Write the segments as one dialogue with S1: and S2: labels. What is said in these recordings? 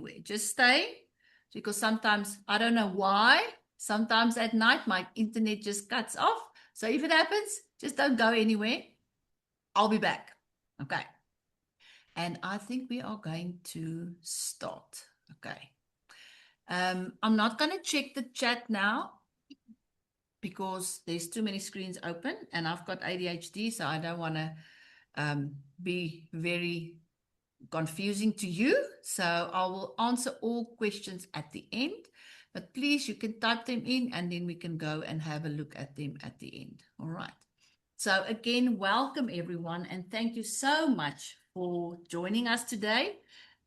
S1: anywhere. Just stay, because sometimes, I don't know why, sometimes at night my internet just cuts off. So if it happens, just don't go anywhere. I'll be back. Okay. And I think we are going to start. Okay. I'm not going to check the chat now because there's too many screens open and I've got ADHD, so I don't want to be very confusing to you. So I will answer all questions at the end, but please, you can type them in and then we can go and have a look at them at the end. All right. So again, welcome everyone, and thank you so much for joining us today.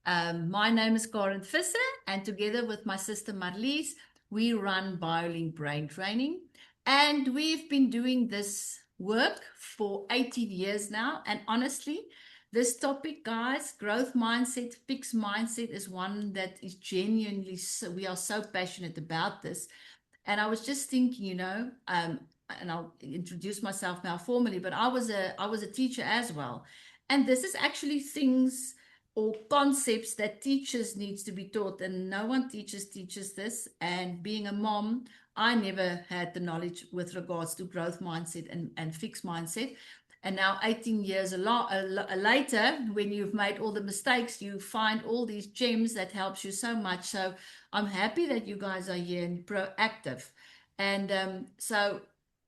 S1: My name is Karen Visser, and together with my sister Marlies, we run BioLink Brain Training, and we've been doing this work for 18 years now. And honestly, this topic, guys, growth mindset, fixed mindset, is one that is genuinely, we are so passionate about this. And I was just thinking, and I'll introduce myself now formally, but I was a teacher as well. And this is actually things or concepts that teachers needs to be taught, and no one teaches this. And being a mom, I never had the knowledge with regards to growth mindset and fixed mindset. And now 18 years later, when you've made all the mistakes, you find all these gems that helps you so much. So I'm happy that you guys are here and proactive. And so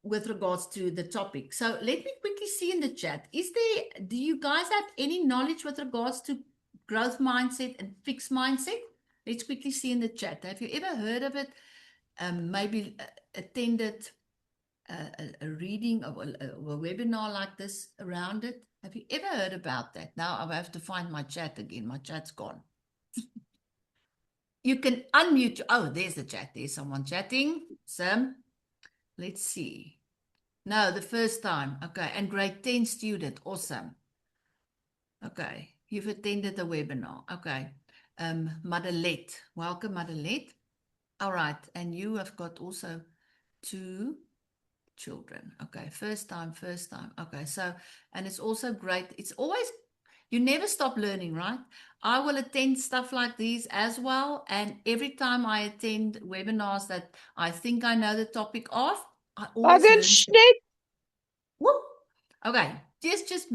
S1: with regards to the topic. So let me quickly see in the chat. Do you guys have any knowledge with regards to growth mindset and fixed mindset? Let's quickly see in the chat. Have you ever heard of it? Maybe attended a reading of a webinar like this around it? Have you ever heard about that? Now I have to find my chat again. My chat's gone. You can unmute. Oh, there's the chat. There's someone chatting. Sam, let's see. No, the first time. Okay. And grade 10 student. Awesome. Okay. You've attended the webinar. Okay. Madelette. Welcome, Madelette. All right. And you have got also 2 children. Okay. First time. Okay. So, and it's also great. It's always, you never stop learning, right? I will attend stuff like these as well. And every time I attend webinars that I think I know the topic of, I always learn. Whoop. Okay. Just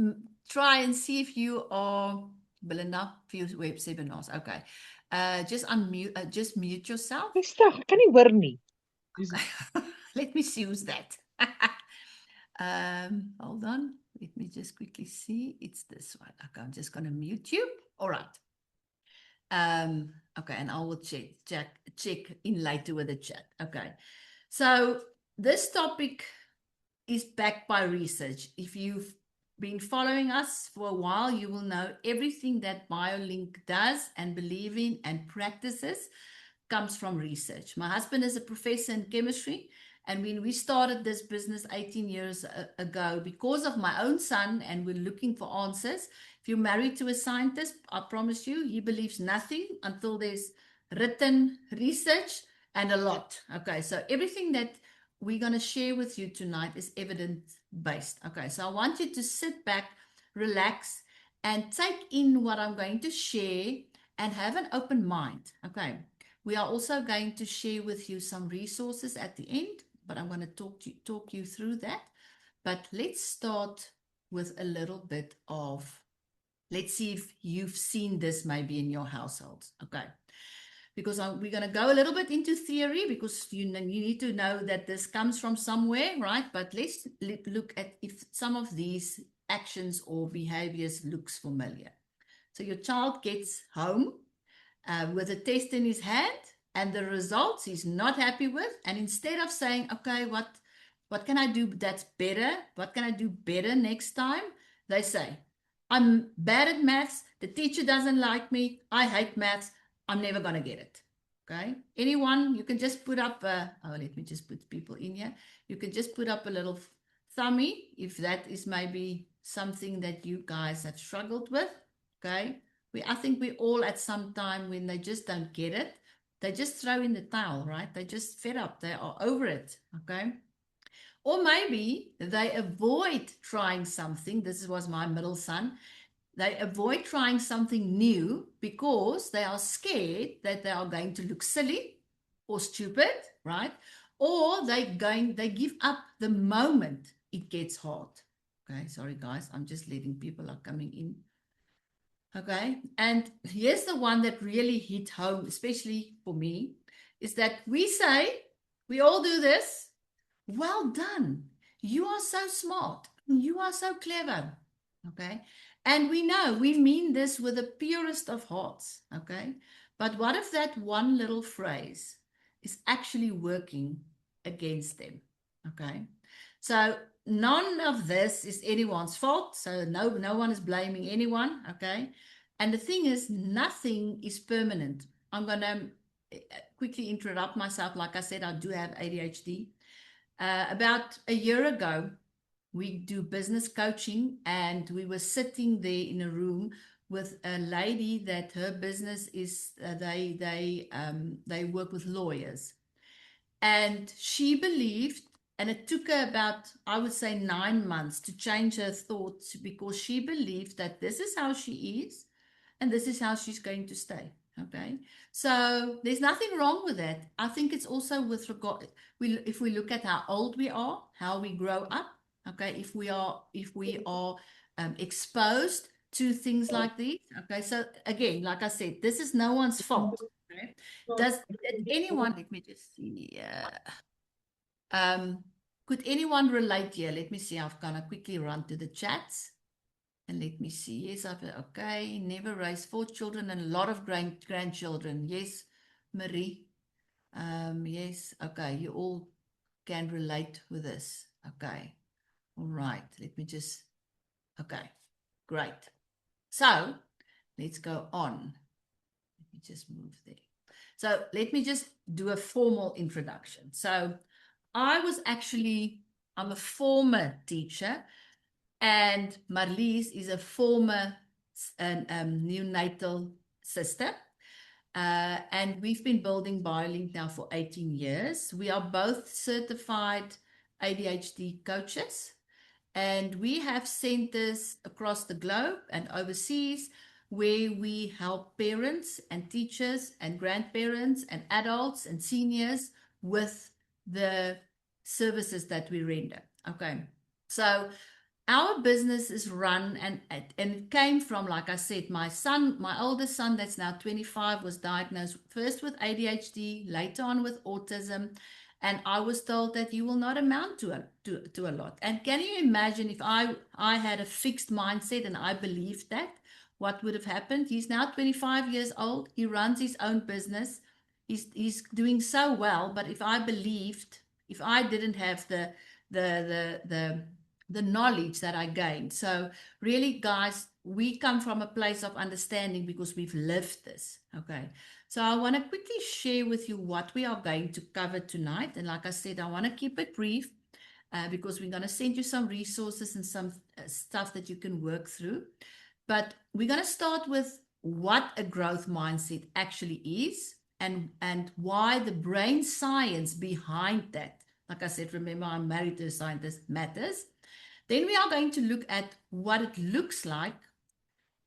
S1: try and see if you are, Belinda, few web seminars. Okay. Just unmute, just mute yourself.
S2: I kan nie hoor nie.
S1: Let me see who's that. Hold on. Let me just quickly see. It's this one. Okay, I'm just going to mute you. All right. Okay, and I will check in later with the chat. Okay. So this topic is backed by research. If you've been following us for a while, you will know everything that BioLink does and believe in and practices comes from research. My husband is a professor in chemistry, and when we started this business 18 years ago, because of my own son, and we're looking for answers. If you're married to a scientist, I promise you, he believes nothing until there's written research and a lot. Okay, so everything that we're going to share with you tonight is evidence-based. Okay, so I want you to sit back, relax, and take in what I'm going to share and have an open mind. Okay, we are also going to share with you some resources at the end, but I'm going to talk you through that. But let's start with a little bit of, let's see if you've seen this maybe in your households. Okay. Because we're going to go a little bit into theory, because you need to know that this comes from somewhere, right? But let's look at if some of these actions or behaviors looks familiar. So your child gets home with a test in his hand, and the results he's not happy with. And instead of saying, okay, what can I do that's better? What can I do better next time? They say, I'm bad at maths. The teacher doesn't like me. I hate maths. I'm never going to get it. Okay. Anyone, you can just put up, let me just put people in here. You can just put up a little thumbie if that is maybe something that you guys have struggled with. Okay. I think we all at some time, when they just don't get it, they just throw in the towel, right? They just fed up. They are over it. Okay. Or maybe they avoid trying something. This was my middle son. They avoid trying something new because they are scared that they are going to look silly or stupid, right? Or they give up the moment it gets hard. Okay, sorry guys, I'm just letting people are coming in. Okay, and here's the one that really hit home, especially for me, is that we say, we all do this, well done. You are so smart. You are so clever. Okay. And we know we mean this with the purest of hearts. Okay. But what if that one little phrase is actually working against them? Okay. So none of this is anyone's fault. So no one is blaming anyone. Okay. And the thing is, nothing is permanent. I'm going to quickly interrupt myself. Like I said, I do have ADHD. About a year ago, we do business coaching, and we were sitting there in a room with a lady that her business is they work with lawyers, and she believed, and it took her about, I would say, 9 months to change her thoughts, because she believed that this is how she is and this is how she's going to stay. Okay, so there's nothing wrong with that. I think it's also with regard, if we look at how old we are, how we grow up. Okay, if we are exposed to things like these. Okay, so again, like I said, this is no one's fault. Okay? Does anyone, let me just see, could anyone relate here? Let me see. I'm gonna quickly run to the chats. And let me see. Yes, okay. Never raised 4 children and a lot of grandchildren. Yes, Marie. Yes, okay. You all can relate with this. Okay. All right. Let me just, okay. Great. So let's go on. Let me just move there. So let me just do a formal introduction. So I'm a former teacher. And Marlies is a former neonatal sister. And we've been building BioLink now for 18 years. We are both certified ADHD coaches. And we have centers across the globe and overseas where we help parents and teachers and grandparents and adults and seniors with the services that we render. Okay. So our business is run, and it came from, like I said, my oldest son, that's now 25, was diagnosed first with ADHD, later on with autism, and I was told that you will not amount to a lot. And can you imagine if I had a fixed mindset and I believed that, what would have happened? He's now 25 years old. He runs his own business. He's doing so well. But if I didn't have the knowledge that I gained. So really, guys, we come from a place of understanding because we've lived this. Okay. So I want to quickly share with you what we are going to cover tonight. And like I said, I want to keep it brief because we're going to send you some resources and some stuff that you can work through. But we're going to start with what a growth mindset actually is, and why the brain science behind that. Like I said, remember, I'm married to a scientist, matters. Then we are going to look at what it looks like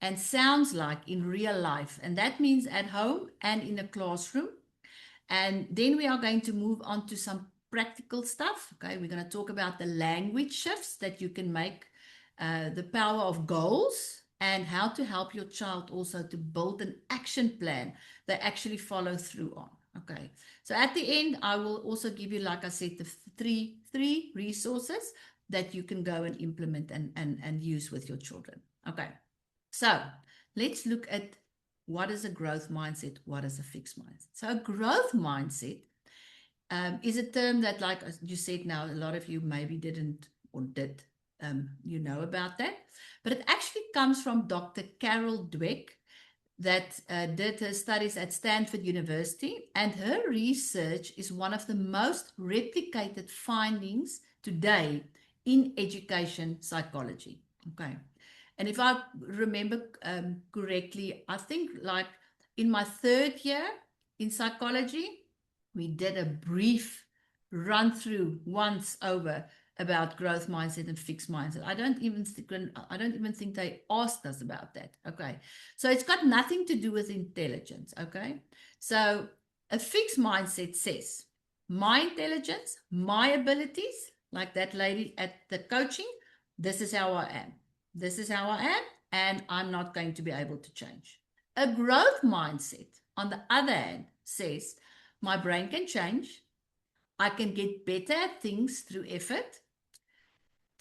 S1: and sounds like in real life. And that means at home and in a classroom. And then we are going to move on to some practical stuff. Okay, we're going to talk about the language shifts that you can make, the power of goals, and how to help your child also to build an action plan they actually follow through on. Okay, so at the end, I will also give you, like I said, the three resources that you can go and implement and use with your children. Okay, so let's look at what is a growth mindset, what is a fixed mindset. So a growth mindset is a term that, like you said now, a lot of you maybe didn't or did, you know about that. But it actually comes from Dr. Carol Dweck, that did her studies at Stanford University, and her research is one of the most replicated findings today in education psychology. Okay. And if I remember correctly, I think like in my 3rd year in psychology, we did a brief run through once over about growth mindset and fixed mindset. I don't even think they asked us about that. Okay. So it's got nothing to do with intelligence. Okay. So a fixed mindset says my intelligence, my abilities, like that lady at the coaching, this is how I am. This is how I am, and I'm not going to be able to change. A growth mindset, on the other hand, says my brain can change. I can get better at things through effort,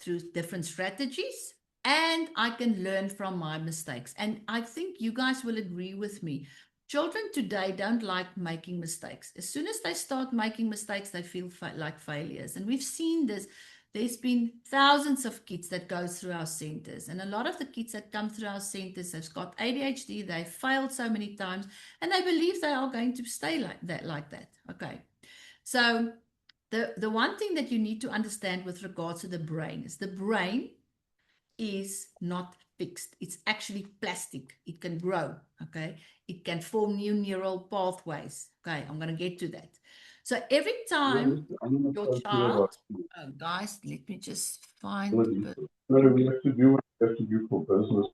S1: through different strategies, and I can learn from my mistakes. And I think you guys will agree with me. Children today don't like making mistakes. As soon as they start making mistakes, they feel like failures. And we've seen this. There's been thousands of kids that go through our centers. And a lot of the kids that come through our centers have got ADHD. They've failed so many times, and they believe they are going to stay like that. Okay. So the one thing that you need to understand with regards to the brain is the brain is not fixed. It's actually plastic. It can grow, okay? It can form new neural pathways. Okay, I'm going to get to that. So every time your child, oh, guys, let me just find.
S2: We have to do what we have to do for business.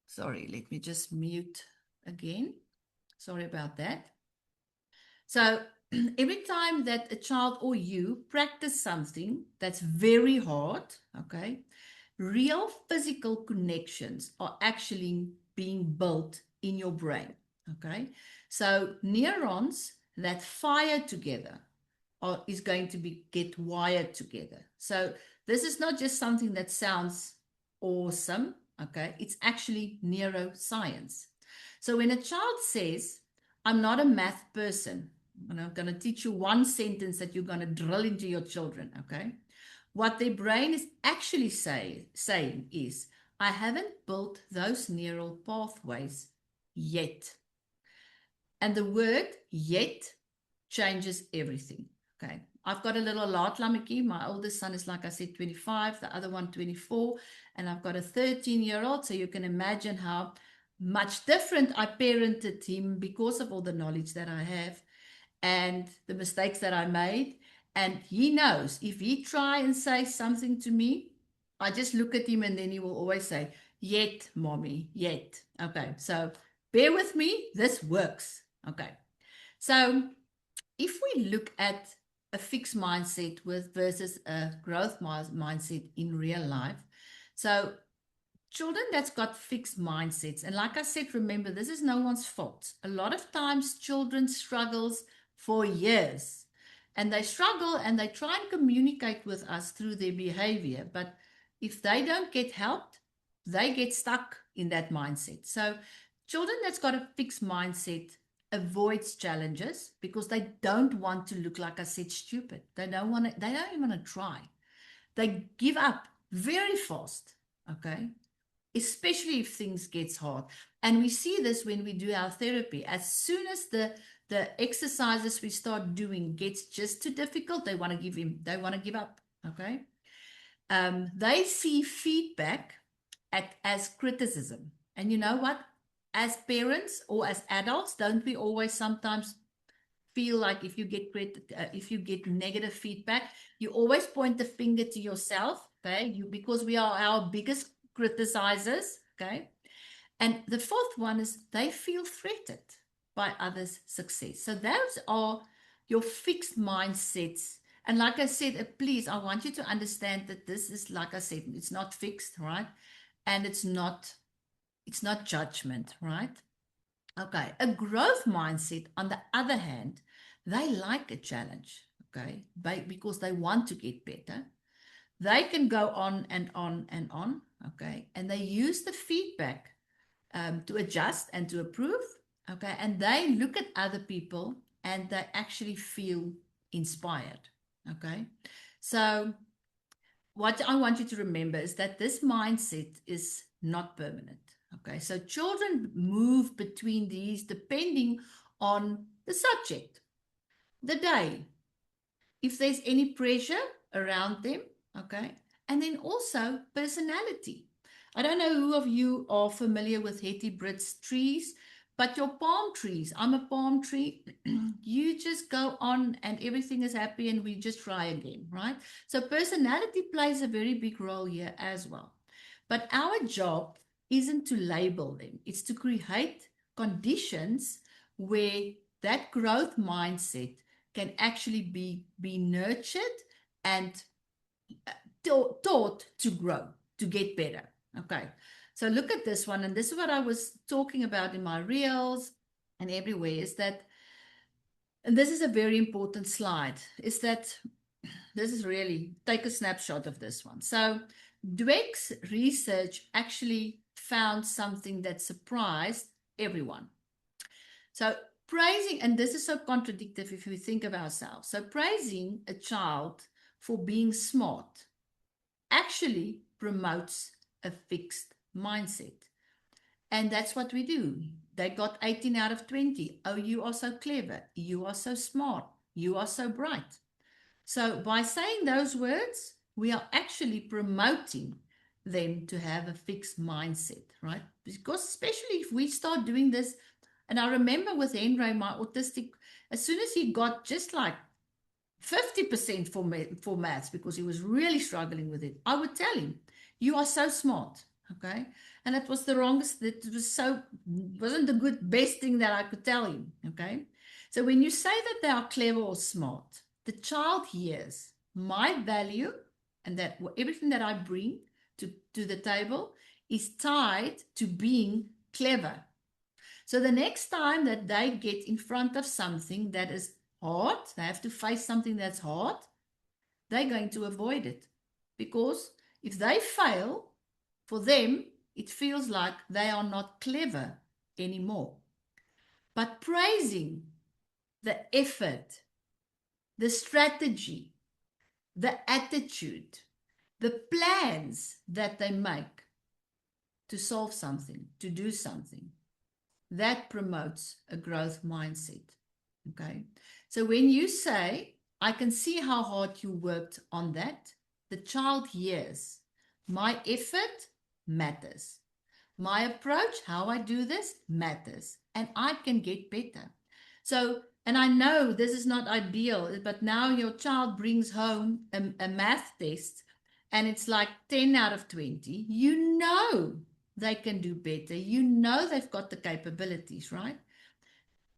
S1: Sorry, let me just mute again. Sorry about that. So every time that a child or you practice something that's very hard, okay, real physical connections are actually being built in your brain, okay? So neurons that fire together is going to get wired together. So this is not just something that sounds awesome, okay? It's actually neuroscience. So when a child says, I'm not a math person, and I'm going to teach you one sentence that you're going to drill into your children, okay? What their brain is actually saying is, I haven't built those neural pathways yet. And the word yet changes everything. Okay. I've got a little Laatlammetjie. My oldest son is, like I said, 25, the other one 24, and I've got a 13-year-old. So you can imagine how much different I parented him because of all the knowledge that I have and the mistakes that I made. And he knows if he try and say something to me, I just look at him and then he will always say, yet, mommy, yet. Okay, so bear with me, this works. Okay, so if we look at a fixed mindset versus a growth mindset in real life, so children that's got fixed mindsets, and like I said, remember, this is no one's fault. A lot of times children struggles for years, and they struggle and they try and communicate with us through their behavior, but if they don't get helped, they get stuck in that mindset. So children that's got a fixed mindset avoids challenges because they don't want to look, like I said, stupid. They don't even want to try. They give up very fast, okay? Especially if things gets hard. And we see this when we do our therapy. As soon as the exercises we start doing gets just too difficult, they want to give up. Okay. They see feedback as criticism. And you know what? As parents or as adults, don't we always sometimes feel like if you get negative feedback, you always point the finger to yourself, okay? Because we are our biggest criticizers, okay? And the fourth one is they feel threatened by others' success. So those are your fixed mindsets. And like I said, please, I want you to understand that this is, like I said, it's not fixed, right? And it's not judgment, right? Okay. A growth mindset, on the other hand, they like a challenge, okay? Because they want to get better. They can go on and on and on, okay? And they use the feedback to adjust and to improve, okay? And they look at other people and they actually feel inspired, okay? So what I want you to remember is that this mindset is not permanent, okay? So children move between these depending on the subject, the day, if there's any pressure around them, okay? And then also personality. I don't know who of you are familiar with Hetty Britt's trees, But your palm trees, I'm a palm tree, you just go on and everything is happy and we just try again, right? So personality plays a very big role here as well. But our job isn't to label them, it's to create conditions where that growth mindset can actually be nurtured and taught to grow, to get better. Okay. So look at this one. And this is what I was talking about in my reels and everywhere is that, and this is a very important slide, is that this is really, take a snapshot of this one. So Dweck's research actually found something that surprised everyone. So praising, and this is so contradictory if we think of ourselves. So praising a child for being smart actually promotes a fixed mindset. And that's what we do. They got 18 out of 20. Oh, you are so clever. You are so smart. You are so bright. So by saying those words, we are actually promoting them to have a fixed mindset, right? Because especially if we start doing this, and I remember with Henry, my autistic, as soon as he got just like 50% for maths, because he was really struggling with it, I would tell him, you are so smart, okay? And that was the wrongest, it wasn't the best thing that I could tell him, okay? So when you say that they are clever or smart, the child hears my value and that everything that I bring to the table is tied to being clever. So the next time that they get in front of something that is hard, they have to face something that's hard, they're going to avoid it. Because if they fail, for them, it feels like they are not clever anymore. But praising the effort, the strategy, the attitude, the plans that they make to solve something, to do something, that promotes a growth mindset. Okay. So when you say, I can see how hard you worked on that, the child hears my effort matters. My approach, how I do this matters, and I can get better. So, and I know this is not ideal, but now your child brings home a math test and it's like 10 out of 20. You know they can do better. You know they've got the capabilities, right?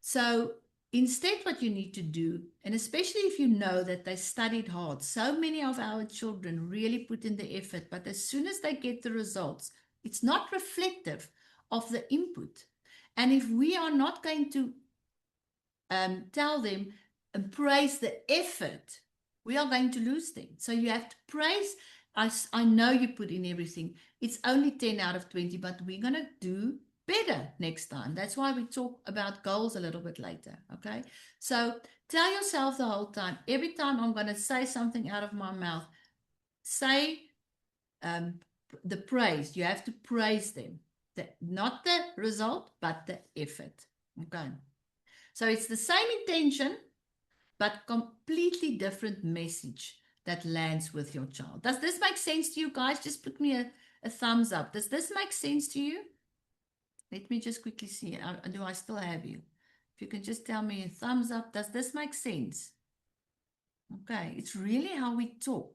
S1: So instead, what you need to do, and especially if you know that they studied hard, so many of our children really put in the effort, but as soon as they get the results, it's not reflective of the input. And if we are not going to tell them and praise the effort, we are going to lose them. So you have to praise. I know you put in everything. It's only 10 out of 20, but we're going to do better next time. That's why we talk about goals a little bit later. Okay. So tell yourself the whole time, every time I'm going to say something out of my mouth, say the praise. You have to praise them. Not the result, but the effort. Okay. So it's the same intention, but completely different message that lands with your child. Does this make sense to you guys? Just put me a thumbs up. Does this make sense to you? Let me just quickly see. Do I still have you? If you can just tell me a thumbs up. Does this make sense? Okay. It's really how we talk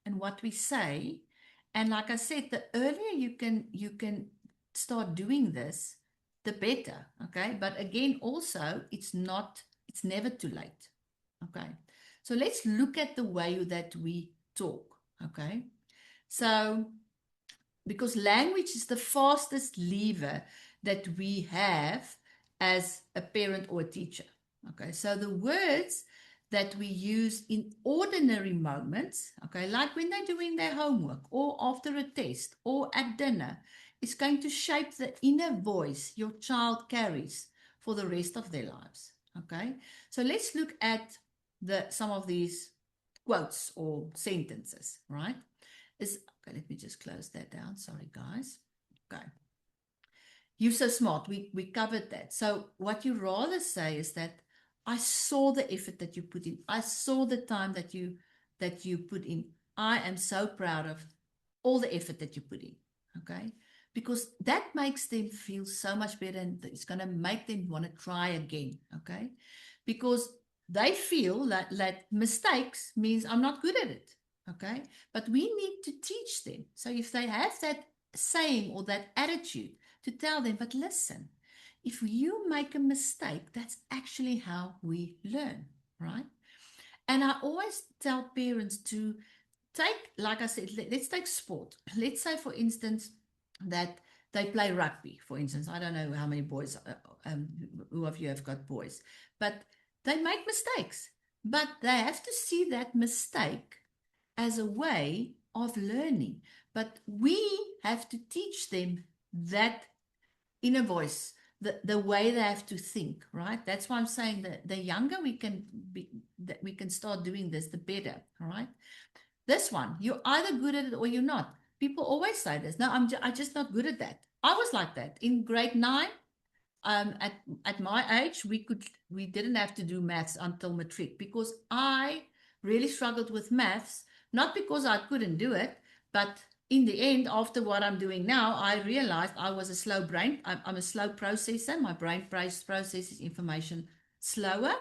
S1: and what we say. And like I said, the earlier you can start doing this, the better. Okay. But again, also, it's never too late. Okay. So let's look at the way that we talk. Okay. So, because language is the fastest lever that we have as a parent or a teacher. Okay. So the words that we use in ordinary moments, okay, like when they're doing their homework or after a test or at dinner, is going to shape the inner voice your child carries for the rest of their lives. Okay. So let's look at some of these quotes or sentences, right? Okay, let me just close that down. Sorry, guys. Okay. You're so smart. We covered that. So what you rather say is that I saw the effort that you put in. I saw the time that you put in. I am so proud of all the effort that you put in. Okay. because that makes them feel so much better, and it's going to make them want to try again. Okay. Because they feel that mistakes means I'm not good at it. Okay. But we need to teach them. So if they have that saying or that attitude, to tell them, but listen, if you make a mistake, that's actually how we learn, right? And I always tell parents to take, like I said, let's take sport. Let's say, for instance, that they play rugby, for instance. I don't know how many boys, who of you have got boys, but they make mistakes. But they have to see that mistake as a way of learning. But we have to teach them that inner voice, the way they have to think, right? That's why I'm saying that the younger we can be, that we can start doing this, the better, all right? This one, you're either good at it or you're not. People always say this. No, I'm just not good at that. I was like that in grade 9. At my age, we didn't have to do maths until matric, because I really struggled with maths, not because I couldn't do it, but in the end, after what I'm doing now, I realized I was a slow brain. I'm a slow processor. My brain processes information slower,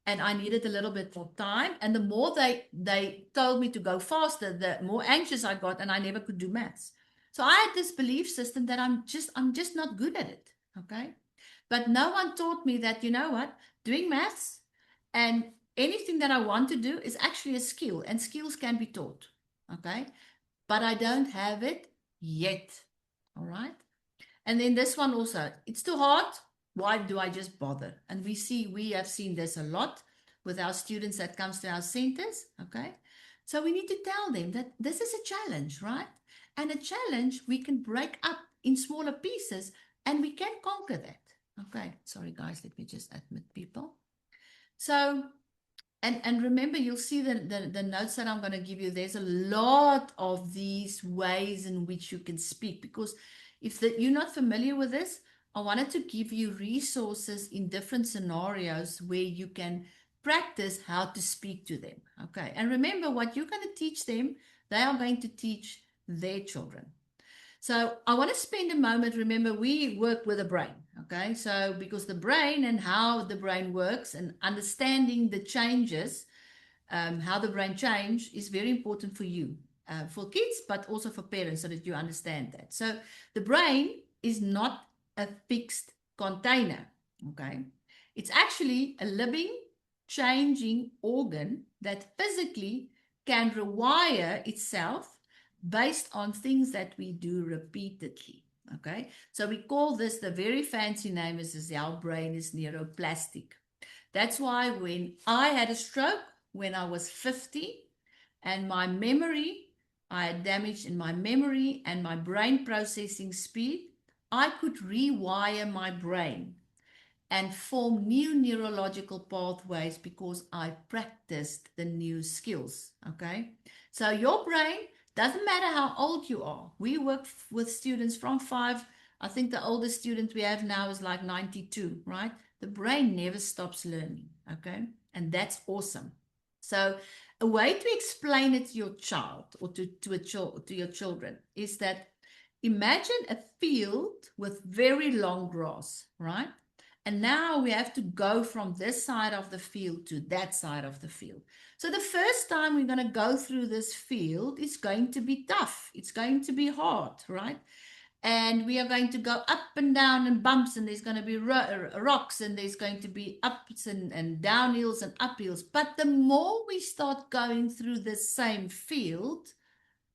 S1: and I needed a little bit more time. And the more they told me to go faster, the more anxious I got, and I never could do maths. So I had this belief system that I'm just not good at it. Okay. But no one taught me that, you know what, doing maths and anything that I want to do is actually a skill, and skills can be taught. Okay. But I don't have it yet. All right. And then this one also, it's too hard. Why do I just bother? And we have seen this a lot with our students that comes to our centers. Okay. So we need to tell them that this is a challenge, right? And a challenge we can break up in smaller pieces, and we can conquer that. Okay. Sorry, guys. Let me just admit people. So, and remember, you'll see the notes that I'm going to give you. There's a lot of these ways in which you can speak, because if you're not familiar with this, I wanted to give you resources in different scenarios where you can practice how to speak to them. Okay. And remember, what you're going to teach them, they are going to teach their children. So I want to spend a moment. Remember, we work with the brain. Okay. So because the brain and how the brain works and understanding the changes, how the brain change is very important for you, for kids, but also for parents, so that you understand that. So the brain is not a fixed container. Okay. It's actually a living, changing organ that physically can rewire itself based on things that we do repeatedly. Okay, so we call this, the very fancy name is our brain is neuroplastic. That's why when I had a stroke when I was 50, and my memory, I had damage in my memory and my brain processing speed, I could rewire my brain and form new neurological pathways because I practiced the new skills. Okay, so your brain, doesn't matter how old you are. We work with students from 5. I think the oldest student we have now is like 92, right? The brain never stops learning. Okay, and that's awesome. So a way to explain it to your child, or to your children, is that imagine a field with very long grass, right? And now we have to go from this side of the field to that side of the field. So the first time we're going to go through this field is going to be tough. It's going to be hard, right? And we are going to go up and down and bumps, and there's going to be rocks, and there's going to be ups and downhills and uphills. But the more we start going through the same field,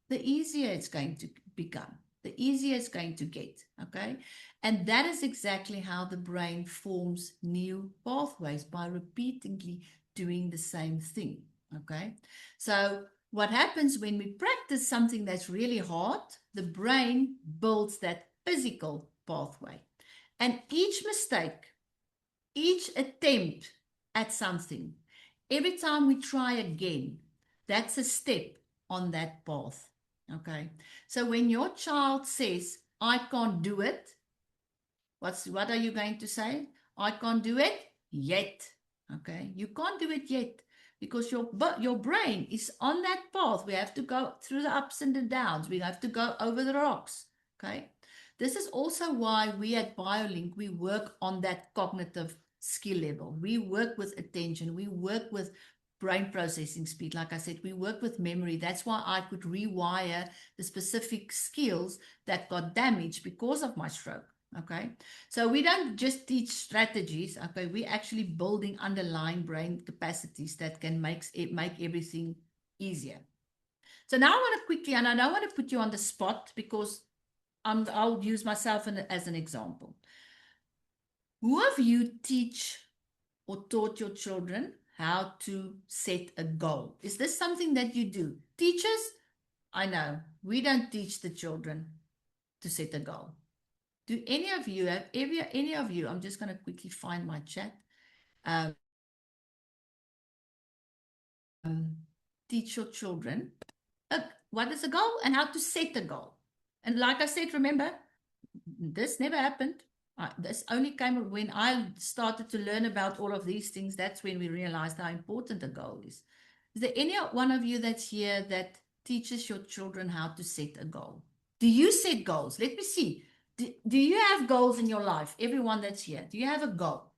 S1: the easier it's going to become, the easier it's going to get. Okay. And that is exactly how the brain forms new pathways, by repeatedly doing the same thing. Okay. So what happens when we practice something that's really hard, the brain builds that physical pathway. And each mistake, each attempt at something, every time we try again, that's a step on that path. Okay. So when your child says, I can't do it, what are you going to say? I can't do it yet. Okay. You can't do it yet, because your brain is on that path. We have to go through the ups and the downs. We have to go over the rocks. Okay. This is also why we at BioLink, we work on that cognitive skill level. We work with attention. We work with brain processing speed. Like I said, we work with memory. That's why I could rewire the specific skills that got damaged because of my stroke. Okay. So we don't just teach strategies. Okay. We're actually building underlying brain capacities that can make everything easier. So now I want to quickly, and I don't want to put you on the spot because I'll use myself as an example. Who of you teach or taught your children how to set a goal? Is this something that you do? Teachers, I know, we don't teach the children to set a goal. Do any of you have any of you? I'm just going to quickly find my chat. Teach your children what is a goal and how to set a goal. And like I said, remember, this never happened. This only came when I started to learn about all of these things. That's when we realized how important a goal is. Is there any one of you that's here that teaches your children how to set a goal? Do you set goals? Let me see. Do you have goals in your life? Everyone that's here, do you have a goal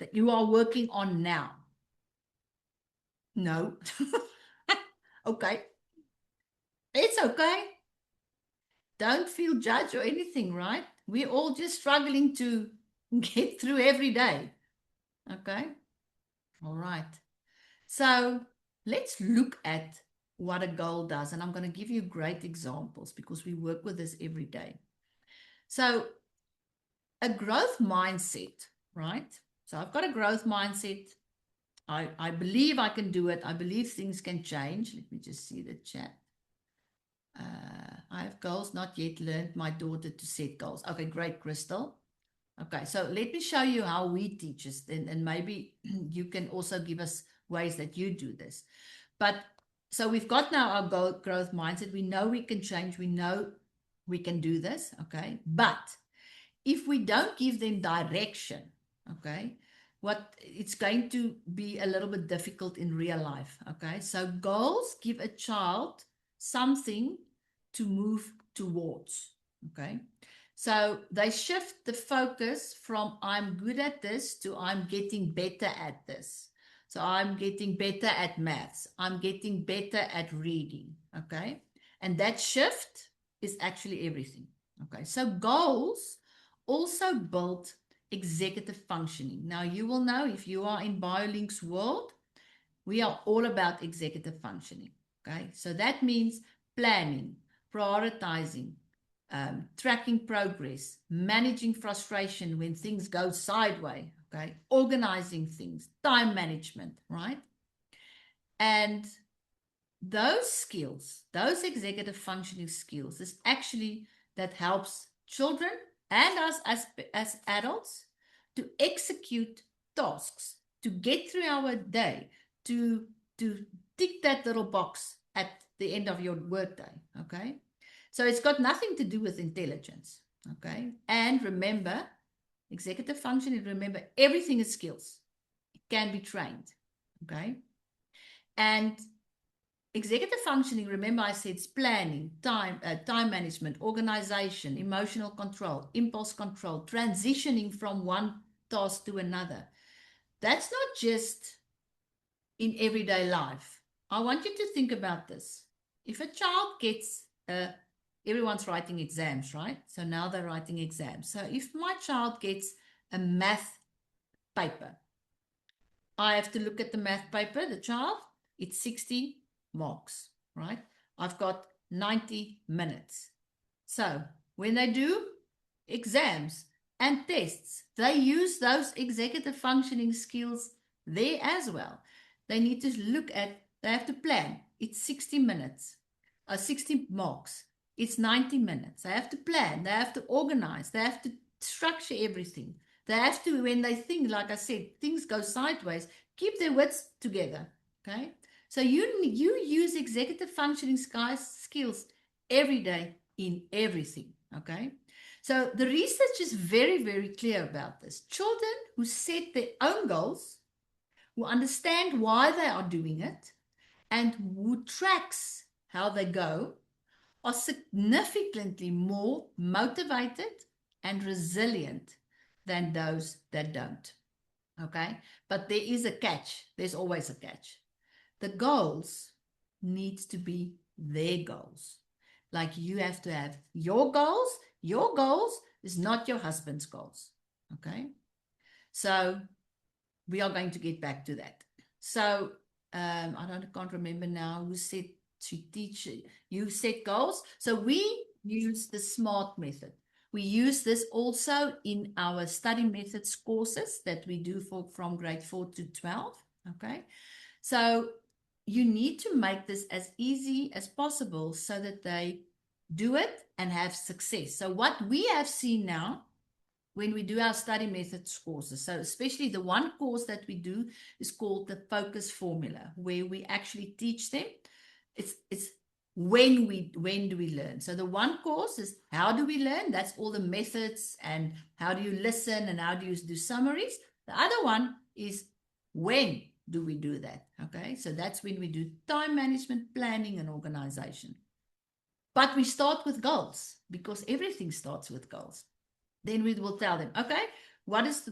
S1: that you are working on now? No. Okay. It's okay. Don't feel judged or anything, right? We're all just struggling to get through every day. Okay. All right. So let's look at what a goal does. And I'm going to give you great examples because we work with this every day. So a growth mindset, right? So I've got a growth mindset. I believe I can do it. I believe things can change. Let me just see the chat. I have goals, not yet learned my daughter to set goals. Okay, great, Crystal. Okay, so let me show you how we teach us, and maybe you can also give us ways that you do this. But so we've got now our growth mindset. We know we can change. We know we can do this. Okay, but if we don't give them direction, okay, it's going to be a little bit difficult in real life. Okay, so goals give a child something to move towards. Okay, so they shift the focus from I'm good at this to I'm getting better at this. So I'm getting better at maths. I'm getting better at reading. Okay, and that shift is actually everything. Okay, so goals also build executive functioning. Now, you will know if you are in BioLink's world, we are all about executive functioning. Okay, so that means planning, prioritizing, tracking progress, managing frustration when things go sideways. Okay, organizing things, time management, right? And those skills, those executive functioning skills, is actually that helps children and us as adults to execute tasks, to get through our day, to tick that little box at the end of your workday. Okay, so it's got nothing to do with intelligence. Okay, and remember, executive functioning, remember, everything is skills. It can be trained. Okay, and executive functioning, remember I said it's planning, time management, organization, emotional control, impulse control, transitioning from one task to another. That's not just in everyday life. I want you to think about this. If a child gets, everyone's writing exams, right? So now they're writing exams. So if my child gets a math paper, I have to look at the math paper, the child, it's 60 marks, right? I've got 90 minutes. So when they do exams and tests, they use those executive functioning skills there as well. They need to look at, they have to plan. It's 60 minutes, 60 marks. It's 90 minutes. They have to plan. They have to organize. They have to structure everything. They have to, when they think, like I said, things go sideways, keep their wits together. Okay. So you use executive functioning skills every day in everything. Okay. So the research is very, very clear about this. Children who set their own goals, who understand why they are doing it, and who tracks how they go, are significantly more motivated and resilient than those that don't. Okay? But there is a catch. There's always a catch. The goals need to be their goals. Like you have to have your goals. Your goals is not your husband's goals. Okay? So we are going to get back to that. So can't remember now who said to teach you set goals. So we use the SMART method. We use this also in our study methods courses that we do from grade 4 to 12. Okay. So you need to make this as easy as possible so that they do it and have success. So what we have seen now when we do our study methods courses, so especially the one course that we do is called the focus formula, where we actually teach them. It's when do we learn. So the one course is how do we learn? That's all the methods and how do you listen and how do you do summaries. The other one is when do we do that? Okay, so that's when we do time management, planning, and organization. But we start with goals because everything starts with goals. Then we will tell them, okay, one is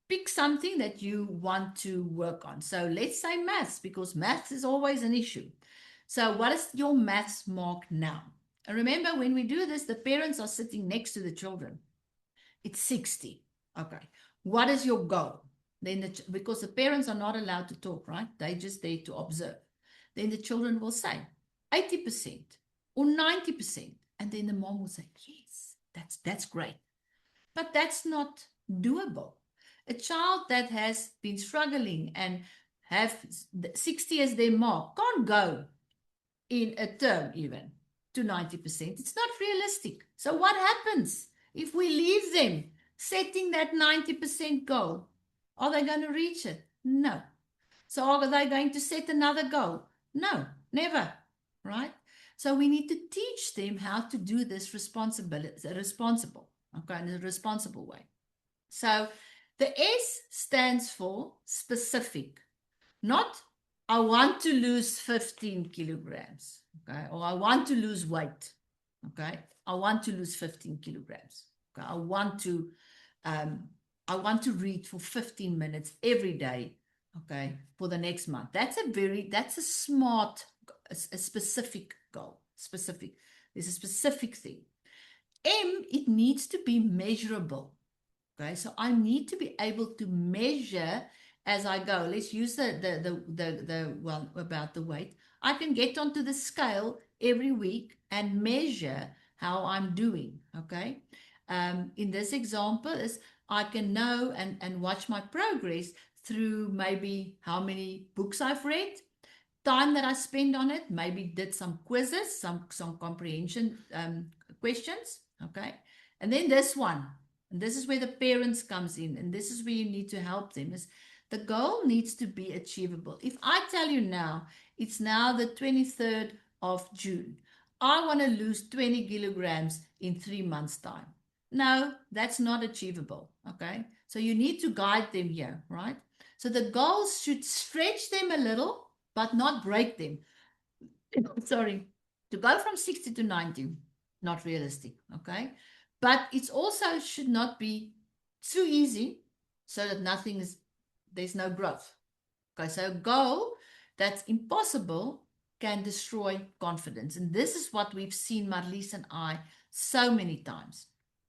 S1: pick something that you want to work on. So let's say maths, because maths is always an issue. So what is your maths mark now? And remember, when we do this, the parents are sitting next to the children. It's 60. Okay. What is your goal? Then because the parents are not allowed to talk, right? They're just there to observe. Then the children will say 80% or 90%. And then the mom will say, yes, that's great. But that's not doable. A child that has been struggling and have 60 as their mark can't go in a term even to 90%. It's not realistic. So what happens if we leave them setting that 90% goal? Are they going to reach it? No. So are they going to set another goal? No, never, right? So we need to teach them how to do this responsible, okay, in a responsible way. So the S stands for specific, not I want to lose 15 kilograms, okay, or I want to lose weight, okay, I want to lose 15 kilograms, okay, I want to read for 15 minutes every day, okay, for the next month. That's a smart, a specific goal, specific. There's a specific thing. M, it needs to be measurable. Okay, so I need to be able to measure as I go. Let's use the one about the weight. I can get onto the scale every week and measure how I'm doing. Okay, in this example is I can know and watch my progress through maybe how many books I've read, time that I spend on it, maybe did some quizzes, some comprehension questions, okay? And then this one, and this is where the parents comes in, and this is where you need to help them, is the goal needs to be achievable. If I tell you now, it's now the 23rd of June, I want to lose 20 kilograms in 3 months' time. No, that's not achievable, okay? So you need to guide them here, right? So the goals should stretch them a little, but not break them. Sorry, to go from 60 to 90, not realistic, okay? But it's also should not be too easy so that there's no growth. Okay, so a goal that's impossible can destroy confidence. And this is what we've seen Marlies and I so many times,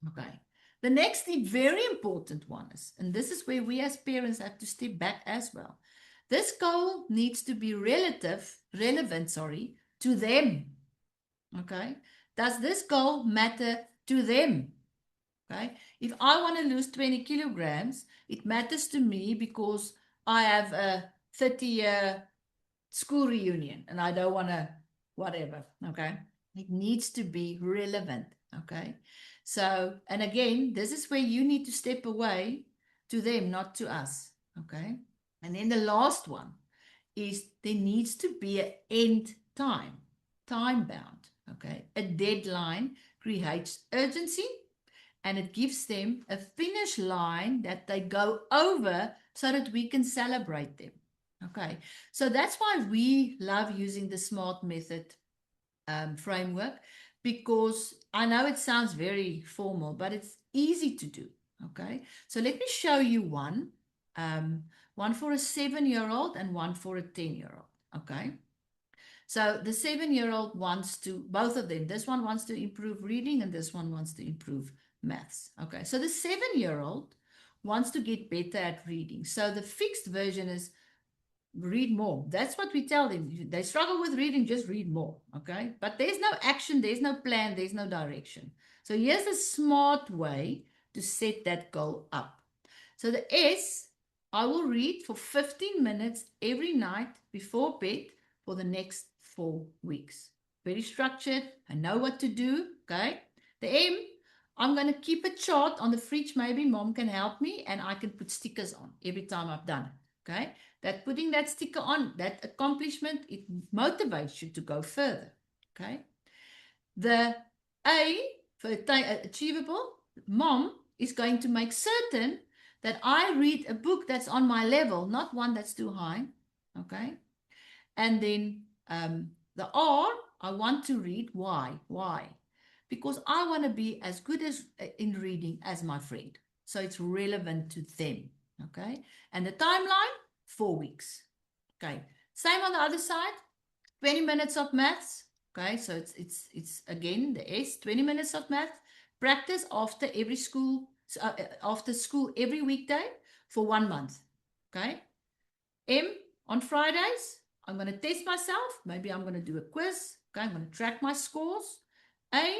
S1: okay? The next very important one is, and this is where we as parents have to step back as well. This goal needs to be relevant to them. Okay. Does this goal matter to them? Okay. If I want to lose 20 kilograms, it matters to me because I have a 30-year school reunion and I don't want to, whatever. Okay. It needs to be relevant. Okay. So, and again, this is where you need to step away to them, not to us. Okay. And then the last one is there needs to be an end time bound, okay? A deadline creates urgency and it gives them a finish line that they go over so that we can celebrate them, okay? So that's why we love using the SMART method framework, because I know it sounds very formal, but it's easy to do. Okay, so let me show you one. One for a 7-year-old and one for a 10-year-old. Okay, so the 7-year-old wants to, both of them, this one wants to improve reading and this one wants to improve maths. Okay, so the 7-year-old wants to get better at reading. So the fixed version is read more. That's what we tell them. They struggle with reading, just read more. Okay, but there's no action, there's no plan, there's no direction. So here's a smart way to set that goal up. So the S, I will read for 15 minutes every night before bed for the next 4 weeks. Very structured. I know what to do. Okay. The M, I'm going to keep a chart on the fridge. Maybe mom can help me and I can put stickers on every time I've done it. Okay. That putting that sticker on, that accomplishment, it motivates you to go further. Okay. The A for achievable, mom is going to make certain that I read a book that's on my level, not one that's too high. Okay. And then the R, I want to read. Why? Why? Because I want to be as good as in reading as my friend. So it's relevant to them. Okay. And the timeline, 4 weeks. Okay. Same on the other side, 20 minutes of maths. Okay. So it's again the S, 20 minutes of math. Practice after every school, after school every weekday for 1 month. Okay. M, on Fridays, I'm going to test myself. Maybe I'm going to do a quiz. Okay, I'm going to track my scores. A,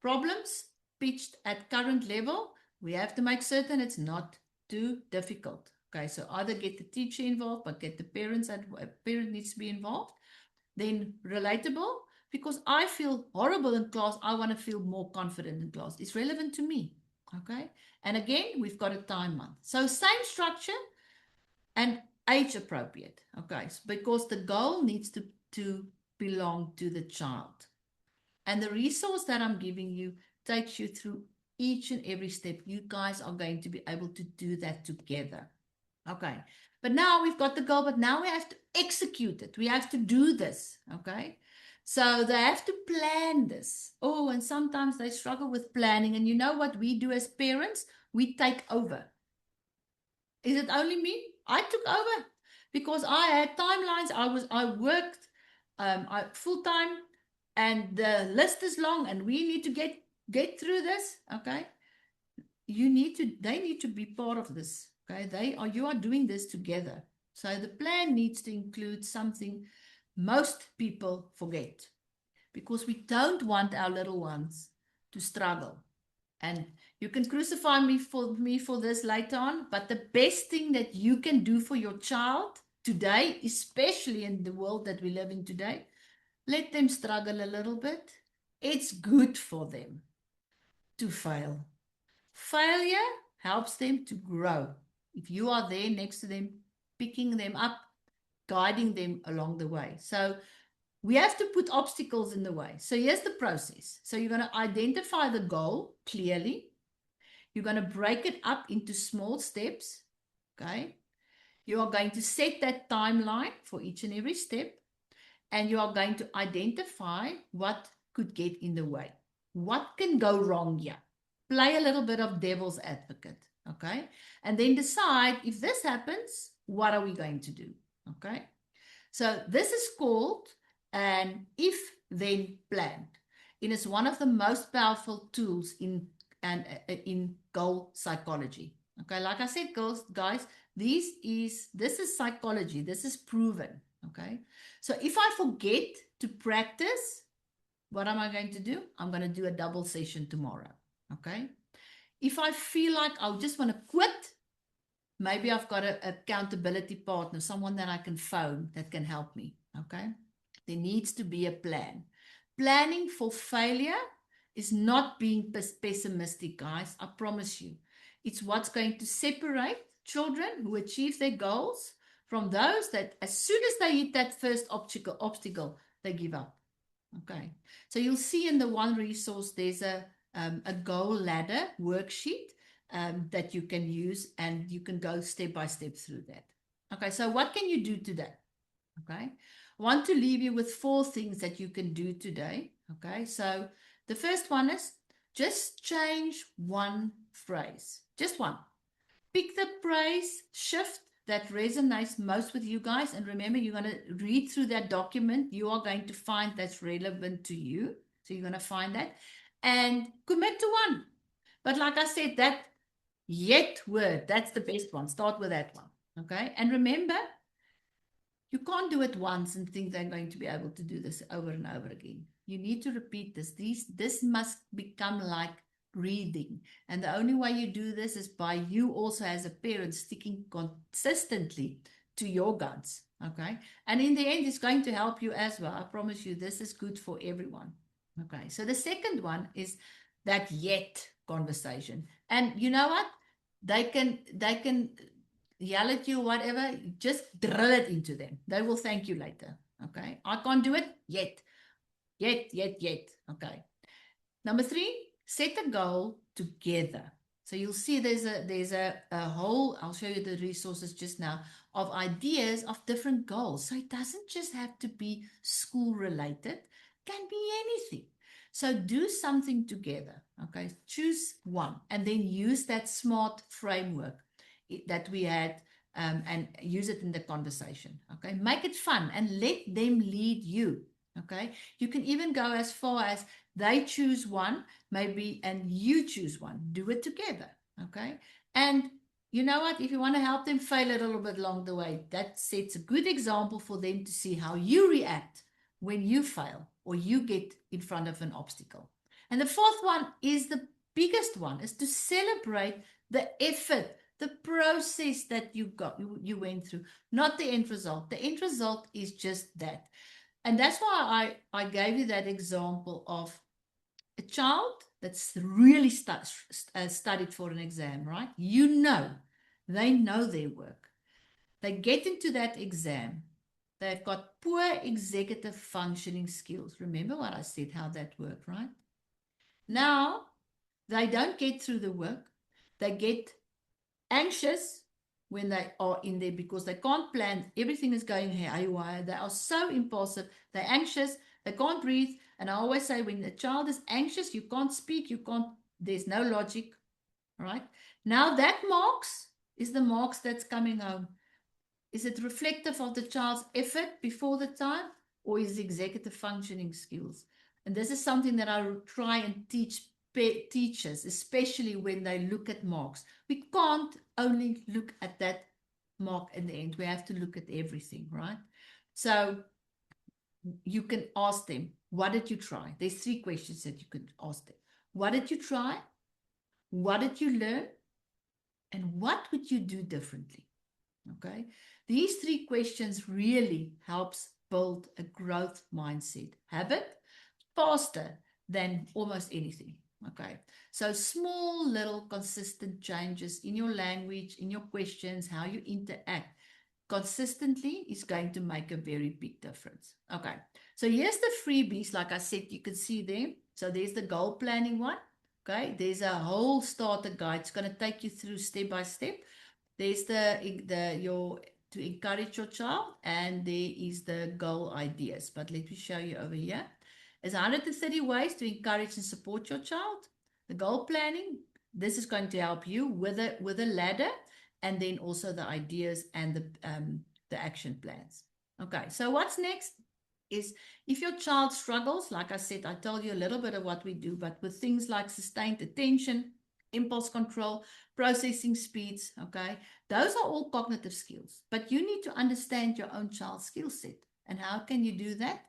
S1: problems pitched at current level. We have to make certain it's not too difficult. Okay, so either get the teacher involved, but get the parents, a parent needs to be involved. Then relatable, because I feel horrible in class. I want to feel more confident in class. It's relevant to me. Okay, and again, we've got a time month. So same structure and age appropriate. Okay, so because the goal needs to belong to the child. And the resource that I'm giving you takes you through each and every step. You guys are going to be able to do that together. Okay, but now we've got the goal, but now we have to execute it. We have to do this. Okay, so they have to plan this. Oh, and sometimes they struggle with planning. And you know what we do as parents? We take over. Is it only me? I took over because I had timelines. I worked full time, and the list is long, and we need to get through this. Okay, they need to be part of this. Okay, you are doing this together. So the plan needs to include something most people forget, because we don't want our little ones to struggle. And you can crucify me for this later on, but the best thing that you can do for your child today, especially in the world that we live in today, let them struggle a little bit. It's good for them to fail. Failure helps them to grow. If you are there next to them, picking them up, guiding them along the way. So we have to put obstacles in the way. So here's the process. So you're going to identify the goal clearly. You're going to break it up into small steps. Okay. You are going to set that timeline for each and every step. And you are going to identify what could get in the way. What can go wrong here? Play a little bit of devil's advocate. Okay. And then decide, if this happens, what are we going to do? Okay. So this is called an if-then plan. It is one of the most powerful tools in goal psychology. Okay, like I said, guys, this is psychology. This is proven. Okay, so if I forget to practice, what am I going to do? I'm going to do a double session tomorrow. Okay, if I feel like I just want to quit, maybe I've got an accountability partner, someone that I can phone that can help me. Okay, there needs to be a plan. Planning for failure is not being pessimistic, guys. I promise you. It's what's going to separate children who achieve their goals from those that as soon as they hit that first obstacle, they give up. Okay. So you'll see in the one resource, there's a goal ladder worksheet that you can use, and you can go step by step through that. Okay. So what can you do today? Okay. I want to leave you with 4 things that you can do today. Okay, so the first one is just change one phrase, just one. Pick the phrase shift that resonates most with you guys. And remember, you're going to read through that document. You are going to find that's relevant to you. So you're going to find that and commit to one. But like I said, that yet word, that's the best one. Start with that one. Okay. And remember, you can't do it once and think they're going to be able to do this over and over again. You need to repeat this. This must become like reading. And the only way you do this is by you also as a parent sticking consistently to your guns. Okay. And in the end, it's going to help you as well. I promise you, this is good for everyone. Okay. So the second one is that yet conversation. And you know what? They can yell at you, whatever, just drill it into them. They will thank you later. Okay. I can't do it yet. Okay. Number 3, set a goal together. So you'll see there's a whole, I'll show you the resources just now, of ideas of different goals. So it doesn't just have to be school related, it can be anything. So do something together. Okay. Choose one and then use that SMART framework that we had and use it in the conversation. Okay. Make it fun and let them lead you. Okay. You can even go as far as they choose one, maybe, and you choose one. Do it together. Okay. And you know what? If you want to help them fail a little bit along the way, that sets a good example for them to see how you react when you fail or you get in front of an obstacle. And the 4th one is the biggest one, is to celebrate the effort, the process that you went through, not the end result. The end result is just that. And that's why I gave you that example of a child that's really studied for an exam, right? They know their work. They get into that exam. They've got poor executive functioning skills. Remember what I said, how that worked, right? Now, they don't get through the work. They get anxious when they are in there because they can't plan. Everything is going haywire. They are so impulsive. They're anxious. They can't breathe. And I always say, when the child is anxious, you can't speak. There's no logic. Right? Now that marks is the marks that's coming home. Is it reflective of the child's effort before the time, or is executive functioning skills? And this is something that I try and teach teachers, especially when they look at marks. We can't only look at that mark in the end. We have to look at everything, right? So you can ask them, what did you try? There's 3 questions that you could ask them. What did you try? What did you learn? And what would you do differently? Okay. These 3 questions really helps build a growth mindset habit faster than almost anything. Okay. So small, little, consistent changes in your language, in your questions, how you interact consistently is going to make a very big difference. Okay. So here's the freebies. Like I said, you can see there. So there's the goal planning one. Okay. There's a whole starter guide. It's going to take you through step by step. There's your to encourage your child, and there is the goal ideas. But let me show you over here. There's 130 ways to encourage and support your child. The goal planning, this is going to help you with a ladder, and then also the ideas and the action plans. Okay, so what's next is if your child struggles, like I said, I told you a little bit of what we do, but with things like sustained attention, impulse control, processing speeds, okay, those are all cognitive skills, but you need to understand your own child's skill set. And how can you do that?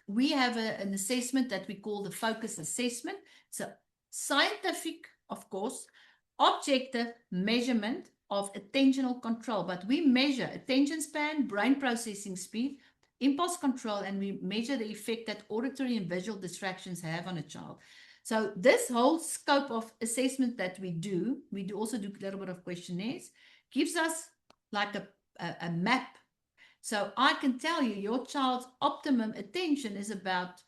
S1: We have an assessment that we call the focus assessment. So scientific, of course, objective measurement of attentional control, but we measure attention span, brain processing speed, impulse control, and we measure the effect that auditory and visual distractions have on a child. So this whole scope of assessment that we also do a little bit of questionnaires, gives us like a map. So I can tell you your child's optimum attention is about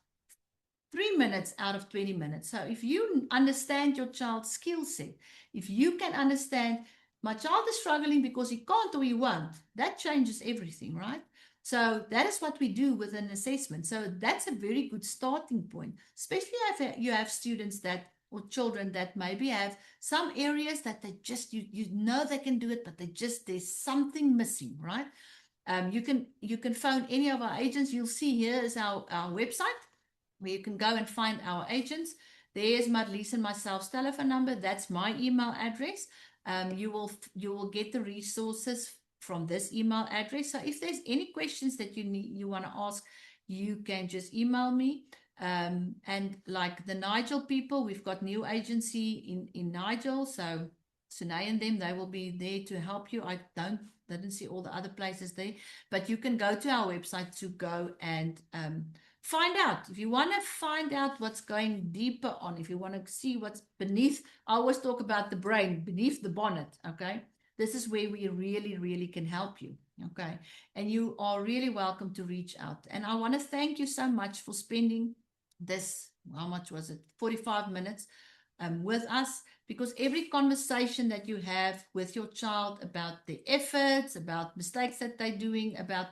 S1: 3 minutes out of 20 minutes. So if you understand your child's skill set, if you can understand my child is struggling because he can't or he won't, that changes everything, right? So that is what we do with an assessment. So that's a very good starting point, especially if you have students that or children that maybe have some areas that they just you know they can do it, but there's something missing, right? You can phone any of our agents. You'll see here is our website where you can go and find our agents. There's Marlies and myself's telephone number. That's my email address. You will get the resources from this email address. So if there's any questions that you want to ask, you can just email me. And like the Nigel people, we've got new agency in Nigel. So Sunay and them, they will be there to help you. I didn't see all the other places there, but you can go to our website to go and find out. If you want to find out what's going deeper on, if you want to see what's beneath, I always talk about the brain, beneath the bonnet, okay? This is where we really, really can help you, okay? And you are really welcome to reach out. And I want to thank you so much for spending this, how much was it? 45 minutes with us, because every conversation that you have with your child about the efforts, about mistakes that they're doing, about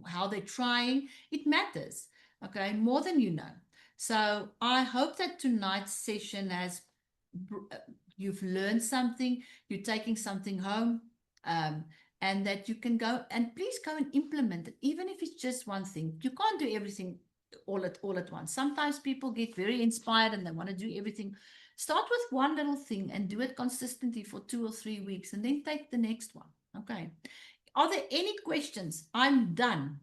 S1: how they're trying, it matters, okay, more than you know. So I hope that tonight's session you've learned something, you're taking something home, and that you can go and please go and implement it, even if it's just one thing. You can't do everything all at once. Sometimes people get very inspired and they want to do everything. Start with one little thing and do it consistently for 2 or 3 weeks, and then take the next one. Okay. Are there any questions? I'm done.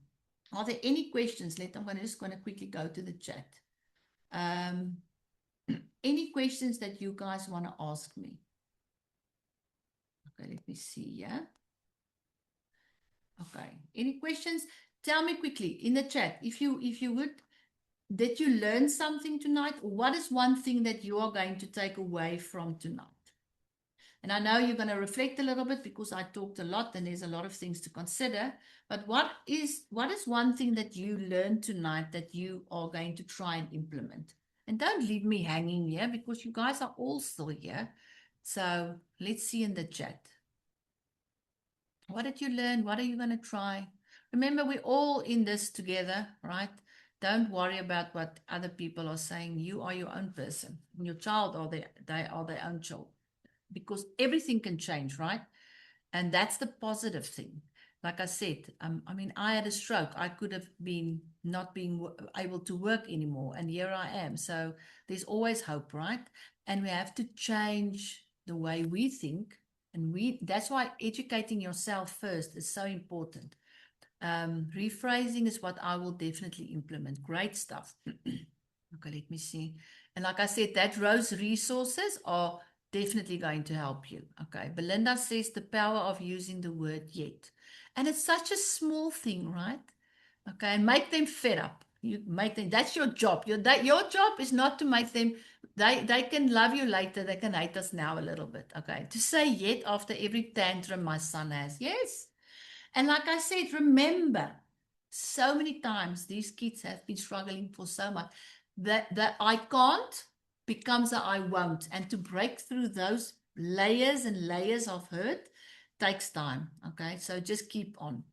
S1: Are there any questions? I'm just going to quickly go to the chat. Any questions that you guys want to ask me? Okay, let me see. Yeah. Okay. Any questions? Tell me quickly in the chat if you would. Did you learn something tonight? Or what is one thing that you are going to take away from tonight? And I know you're going to reflect a little bit because I talked a lot and there's a lot of things to consider. But what is one thing that you learned tonight that you are going to try and implement? And don't leave me hanging here because you guys are all still here. So let's see in the chat. What did you learn? What are you going to try? Remember, we're all in this together, right? Don't worry about what other people are saying. You are your own person. Your child they are their own child, because everything can change, right? And that's the positive thing. Like I said, I mean, I had a stroke. I could have been not being able to work anymore, and here I am. So there's always hope, right? And we have to change the way we think, and that's why educating yourself first is so important. Rephrasing is what I will definitely implement. Great stuff. Okay, let me see. And like I said, those resources are definitely going to help you. Okay, Belinda says the power of using the word yet. And it's such a small thing, right? Okay, and make them fed up. You make them, that's your job. Your job is not to make them, they can love you later, they can hate us now a little bit. Okay, to say yet after every tantrum my son has. Yes. And like I said, remember, so many times these kids have been struggling for so much that I can't becomes a I won't. And to break through those layers and layers of hurt takes time. Okay, so just keep on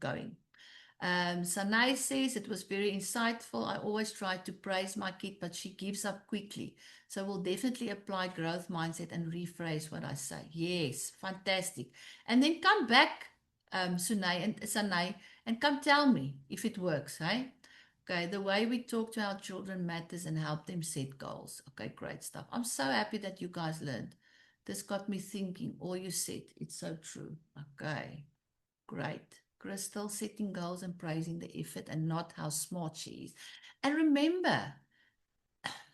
S1: going. Sanai says it was very insightful. I always try to praise my kid, but she gives up quickly. So we'll definitely apply growth mindset and rephrase what I say. Yes, fantastic. And then come back, Sanai, and come tell me if it works, hey? Okay, the way we talk to our children matters and help them set goals. Okay, great stuff. I'm so happy that you guys learned. This got me thinking. All you said, it's so true. Okay, great. Crystal, setting goals and praising the effort and not how smart she is. And remember,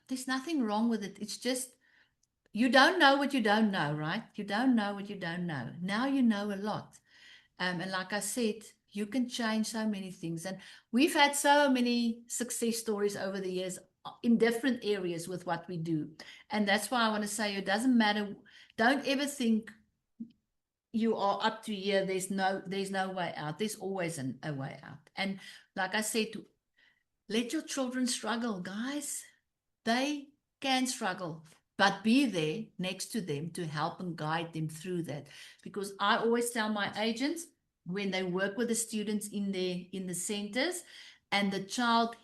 S1: there's nothing wrong with it. It's just, you don't know what you don't know, right? You don't know what you don't know. Now you know a lot. And like I said, you can change so many things. And we've had so many success stories over the years in different areas with what we do. And that's why I want to say it doesn't matter. Don't ever think you are up to here. There's no way out. There's always a way out. And like I said, let your children struggle, guys. They can struggle, but be there next to them to help and guide them through that. Because I always tell my agents, when they work with the students in the centers and the child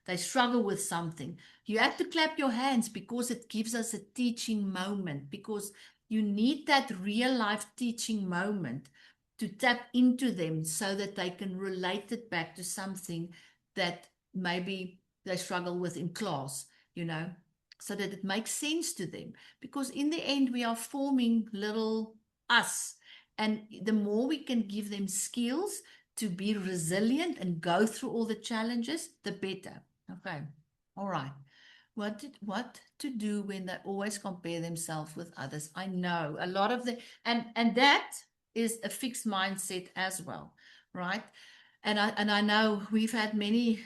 S1: they struggle with something. You have to clap your hands because it gives us a teaching moment, because you need that real life teaching moment to tap into them so that they can relate it back to something that maybe they struggle with in class, so that it makes sense to them. Because in the end, we are forming little us. And the more we can give them skills to be resilient and go through all the challenges, the better. Okay. All right. What to do when they always compare themselves with others? I know a lot of and that is a fixed mindset as well, right? And I know we've had many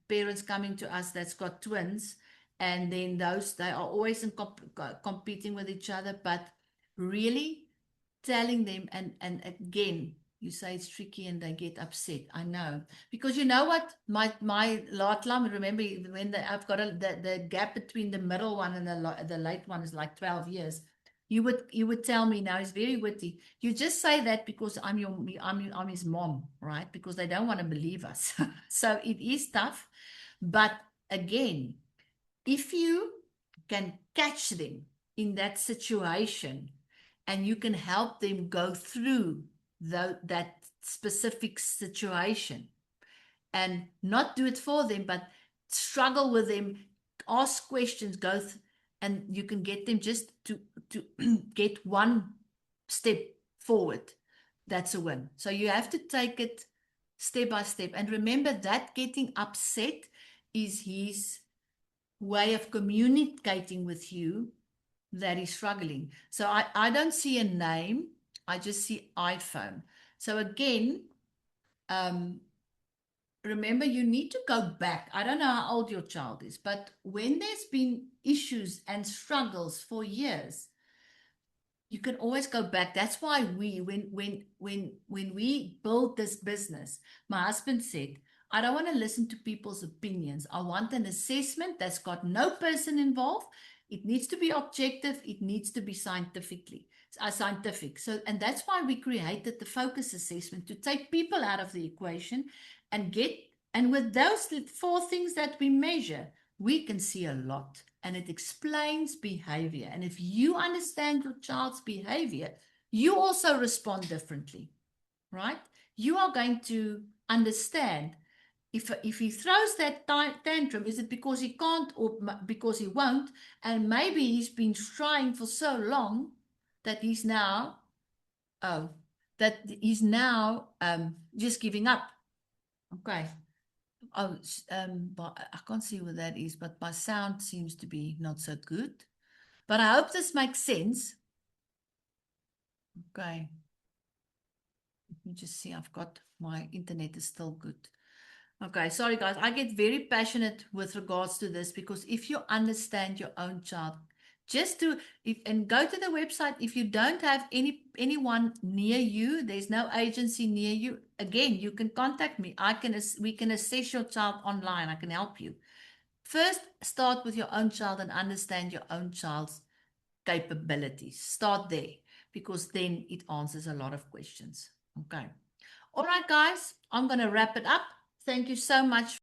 S1: parents coming to us that's got twins, and then they are always competing with each other, but really telling them, and again, you say it's tricky and they get upset. I know, because you know what, my Latlam, remember when I've got the gap between the middle one and the late one is like 12 years. You would tell me now, he's very witty. You just say that because I'm his mom, right? Because they don't want to believe us. So it is tough. But again, if you can catch them in that situation and you can help them go through that specific situation and not do it for them, but struggle with them, ask questions, and you can get them just to get one step forward. That's a win. So you have to take it step by step. And remember that getting upset is his way of communicating with you that he's struggling. So I don't see a name, I just see iPhone. So again, remember, you need to go back. I don't know how old your child is, but when there's been issues and struggles for years, you can always go back. That's why when we build this business, my husband said, I don't want to listen to people's opinions. I want an assessment that's got no person involved. It needs to be objective. It needs to be scientific. So, and that's why we created the focus assessment, to take people out of the equation and with those 4 things that we measure, we can see a lot, and it explains behavior. And if you understand your child's behavior, you also respond differently, right? You are going to understand if he throws that tantrum, is it because he can't or because he won't? And maybe he's been trying for so long that he's now just giving up. Okay. But I can't see what that is, but my sound seems to be not so good. But I hope this makes sense. Okay. Let me just see. My internet is still good. Okay, sorry guys. I get very passionate with regards to this, because if you understand your own child, and go to the website. If you don't have anyone near you, there's no agency near you, again, you can contact me. We can assess your child online. I can help you. First, start with your own child and understand your own child's capabilities. Start there, because then it answers a lot of questions. Okay. All right, guys, I'm going to wrap it up. Thank you so much.